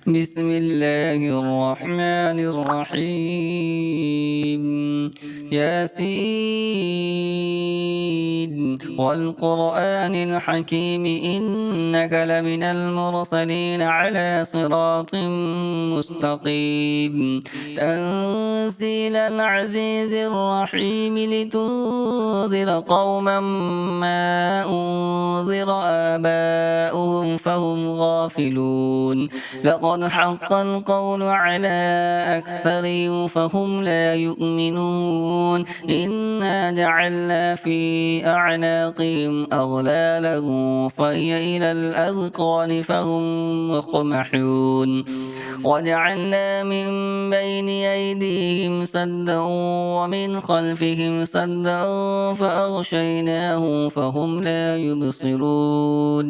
بسم الله الرحمن الرحيم. ياسين والقرآن الحكيم إنك لمن المرسلين على صراط مستقيم. تنزيل العزيز الرحيم لتنذر قوما ما أنذر آباؤهم فهم غافلون. لقد حق القول على أكثرهم فهم لا يؤمنون. إنا جعلنا في أعناقهم أغلالا فهي إلى الأذقان فهم مقمحون. وجعلنا من بين أيديهم سدا ومن خلفهم سدا فأغشيناهم فهم لا يبصرون.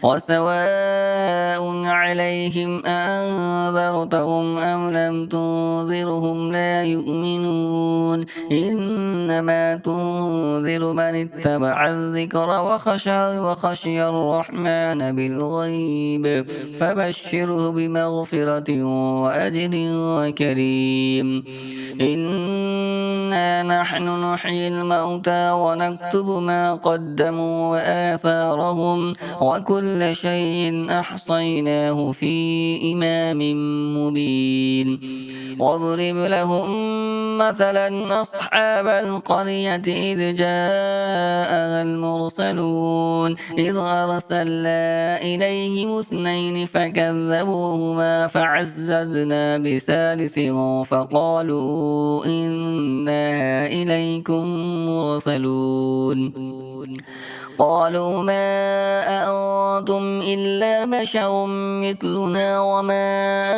وسواء عليهم أنذرتهم أم لم تنذرهم لا يؤمنون. إنما تنذر من اتبع الذكر وخشي الرحمن بالغيب فبشره بمغفرة وأجر كريم. إنا نحن نحيي الموتى ونكتب ما قدموا وآثارهم وكل شيء أحصيناه في إمام مبين. واضرب لهم مثلا أصحاب القرية إذ جاءها المرسلون إذ أرسلنا إليهم اثنين فكذبوهما فعززنا بثالث فقالوا إنا إليكم مرسلون. قالوا ما أنتم إلا بشر مثلنا وما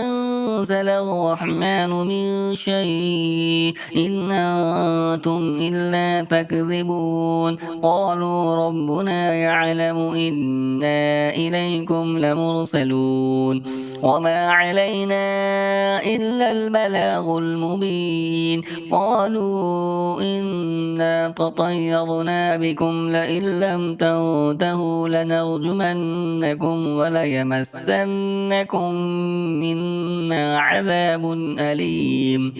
أنزل الرحمن من شيء إن أنتم إلا تكذبون. قالوا ربنا يعلم إنا إليكم لمرسلون وما علينا إلا البلاغ المبين. قالوا إنا تطيرنا بكم لئن لم تنتهوا لنرجمنكم وليمسنكم منا عذاب أليم.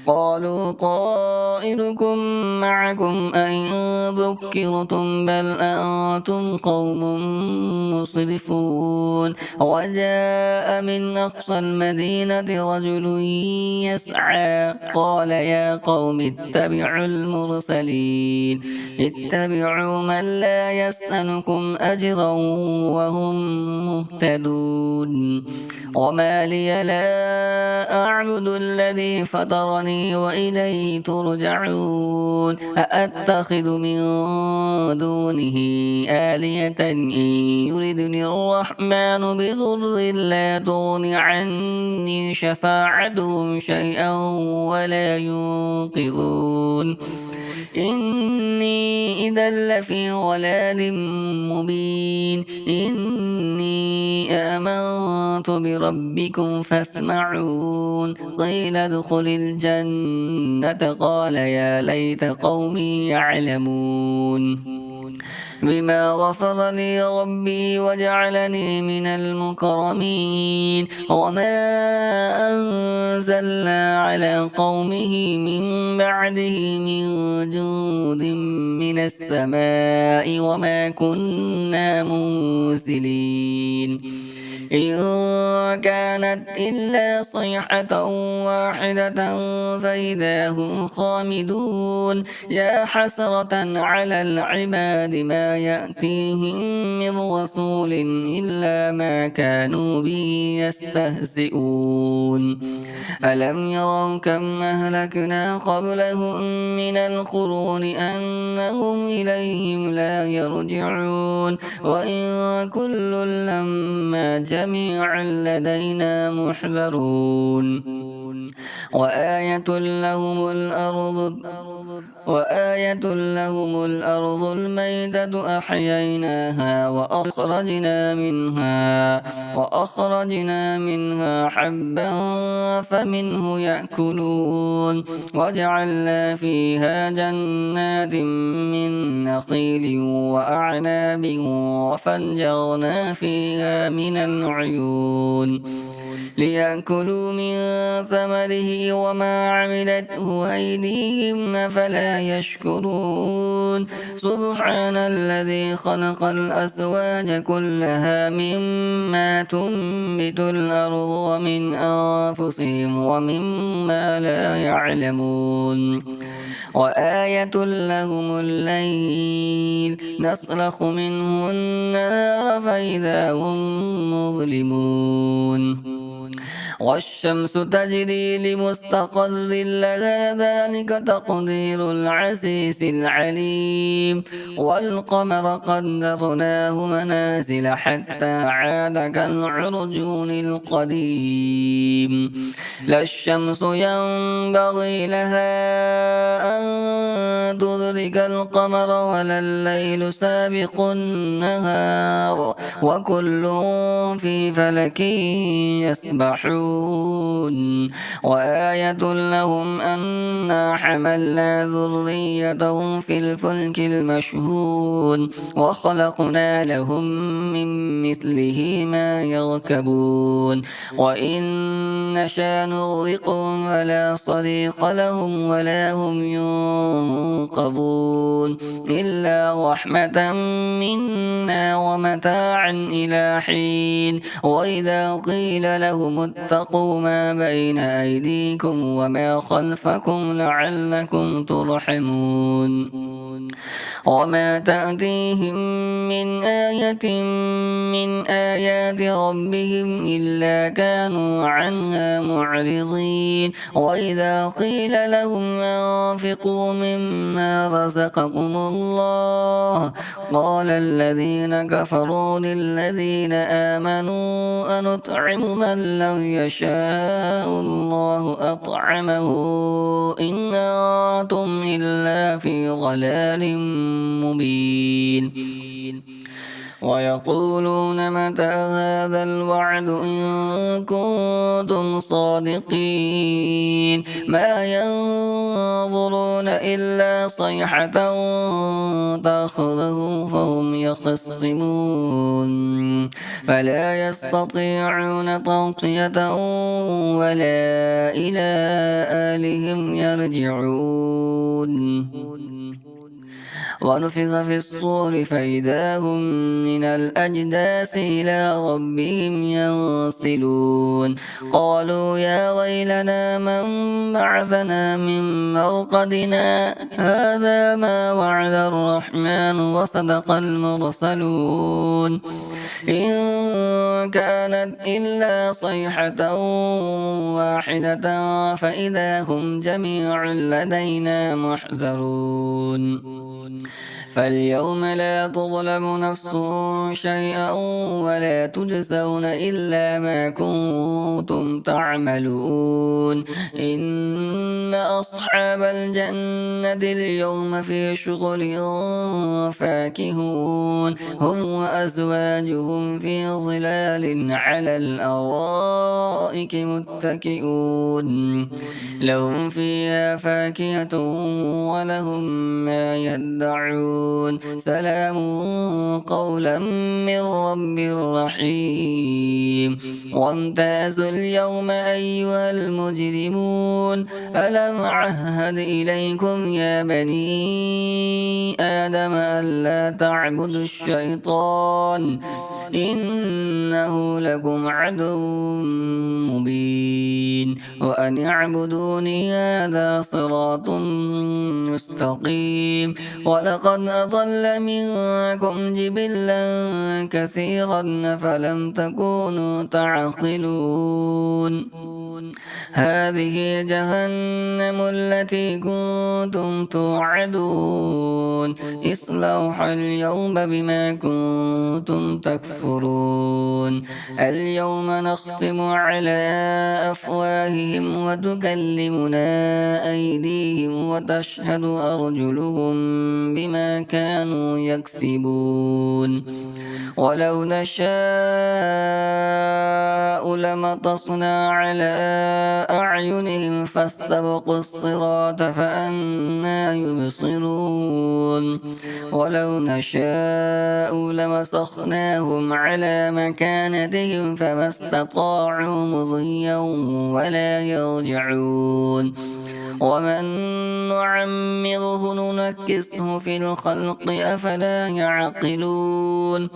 قالوا طائركم معكم أئن ذكرتم بل أنتم قوم مسرفون. وجاء من أقصى المدينة رجل يسعى قال يا قوم اتبعوا المرسلين اتبعوا من لا يسألكم أجرا وهم مهتدون. وما لي لا أعبد الذي فطرني وإليه ترجعون. أأتخذ من دونه آلية إن يردني الرحمن بضر لا تغن عني شفاعتهم شيئا ولا ينقذون. إني إذا لفي ضلال مبين. إني آمنت بربكم فاسمعون. قيل ادخل الجنة قال يا ليت قومي يعلمون. بما غفر لي ربي وجعلني من المكرمين. وما أنزلنا على قومه من بعده من جود من السماء وما كنا منزلين. إن كانت إلا صيحة واحدة فإذا هم خامدون. يا حسرة على العباد ما يأتيهم من رسول إلا ما كانوا به يستهزئون. ألم يروا كم أهلكنا قبلهم من القرون أنهم إليهم لا يرجعون. وإن كل لما جميع لدينا محذرون. وآية لهم الأرض الميتة أحييناها وأخرجنا منها حبا فمنه يأكلون وجعلنا فيها جنات من نخيل وأعناب وفجرنا فيها من العيون ليأكلوا من ثمره وما عملته أيديهم أفلا يشكرون سبحان الذي خلق الأزواج كلها مما تنبت الأرض ومن أنفسهم ومما لا يعلمون وآية لهم الليل نسلخ منه النهار فإذا هم مظلمون والشمس تجري لمستقر لها ذلك تقدير العزيز العليم والقمر قدرناه منازل حتى عاد كالعرجون القديم لا الشمس ينبغي لها أن تدرك القمر ولا الليل سابق النهار وكل في فلك يسبحون وآية لهم أنا حملنا ذريتهم في الفلك المشحون وخلقنا لهم من مثله ما يركبون وإن نشأ نغرقهم فلا صريخ لهم ولا هم ينقذون إلا رحمة منا ومتاعا إلى حين وإذا قيل لهم اتقوا ما بين أيديكم وما خلفكم لعلكم ترحمون وما تأتيهم من آية من آيات ربهم إلا كانوا عنها معرضين وإذا قيل لهم أنفقوا مما رزقكم الله قال الذين كفروا للذين آمنوا أنطعم من لو يشاء الله أطعمه إن أنتم إلا في ضلال مبين ويقولون متى هذا الوعد إن كنتم صادقين ما ينظرون إلا صيحة تأخذهم فهم يخصمون فلا يستطيعون توصية ولا إلى أهلهم يرجعون ونفخ في الصور فإذا هم من الأجداث إلى ربهم ينسلون قالوا يا ويلنا من بعثنا من مرقدنا هذا ما وعد الرحمن وصدق المرسلون إن كانت إلا صيحة واحدة فإذا هم جميع لدينا محضرون فاليوم لا تظلم نفس شيئا ولا تجزون إلا ما كنتم تعملون إن أصحاب الجنة اليوم في شغل فاكهون هم وأزواجهم في ظلال على الأرائك متكئون لهم فيها فاكهة ولهم ما يدعون سلام قولا من رب رحيم وامتازوا اليوم أيها المجرمون ألم عهد إليكم يا بني آدم ألا تعبدوا الشيطان إنه لكم عدو مبين وأن اعبدوني هذا صراط مستقيم ولقد أضل منكم جبلا كثيرا فلم تكونوا تعقلون هذه جهنم التي كنتم توعدون اصلوها اليوم بما كنتم تكفرون اليوم نختم على أفواههم وتكلمنا أيديهم وتشهد أرجلهم بما كانوا يكسبون ولو نشاء لمطصنا على أعينهم فاستبقوا الصراط فأنى يبصرون ولو نشاء لمسخناهم على مكانتهم فما استطاعوا مضيا ولا يرجعون ومن نعمره ننكسه في الخلق أفلا يعقلون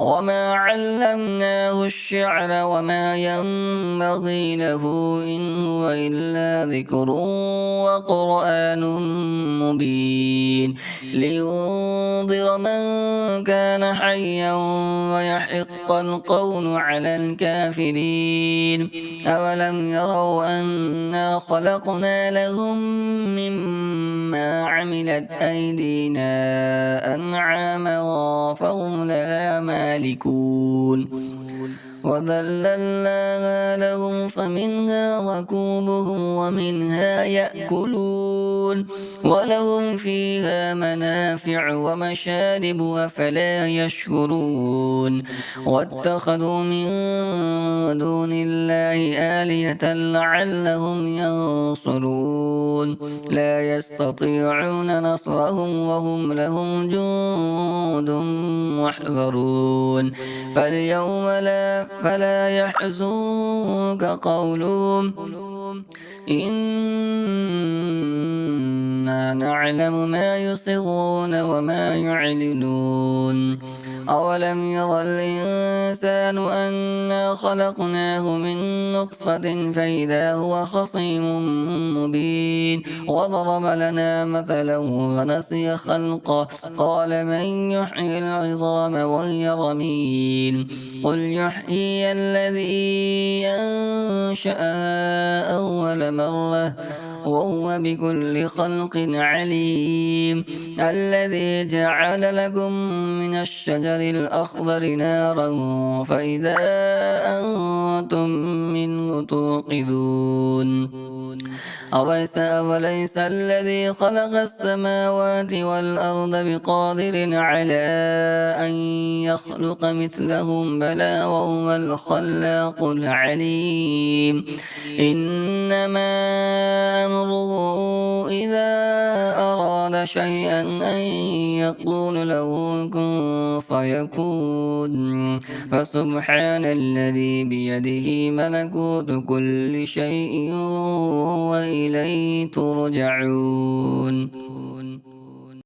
وما علمناه الشعر وما ينبغي له إن هو إلا ذكر وقرآن مبين لينذر من كان حيا ويحق القول على الكافرين أولم يروا أنا خلقنا لهم مما عملت أيدينا أنعاما فهم لها مالكون وذللناها لهم فمنها ركوبهم ومنها يأكلون ولهم فيها منافع ومشارب أفلا يشكرون واتخذوا من دون الله آلهة لعلهم ينصرون لا يستطيعون نصرهم وهم لهم جند محضرون فلا يحزنك قولهم إنا نعلم ما يسرون وما يعلنون أولم ير الإنسان أنا خلقناه من نطفة فإذا هو خصيم مبين وضرب لنا مثلا ونسي خلقه قال من يحيي العظام وهي رميم قل يحيي الذي أنشأها أول مرة وهو بكل خلق عليم الذي جعل لكم من الشجر الأخضر نارا فإذا أنتم منه توقدون أوليس الذي خلق السماوات والأرض بقادر على أن يخلق مثلهم بلى وهو الخلاق العليم إنما أمره إذا أراد شيئا أن يقول له كن فيكون فسبحان الذي بيده ملكوت كل شيء وإليه ترجعون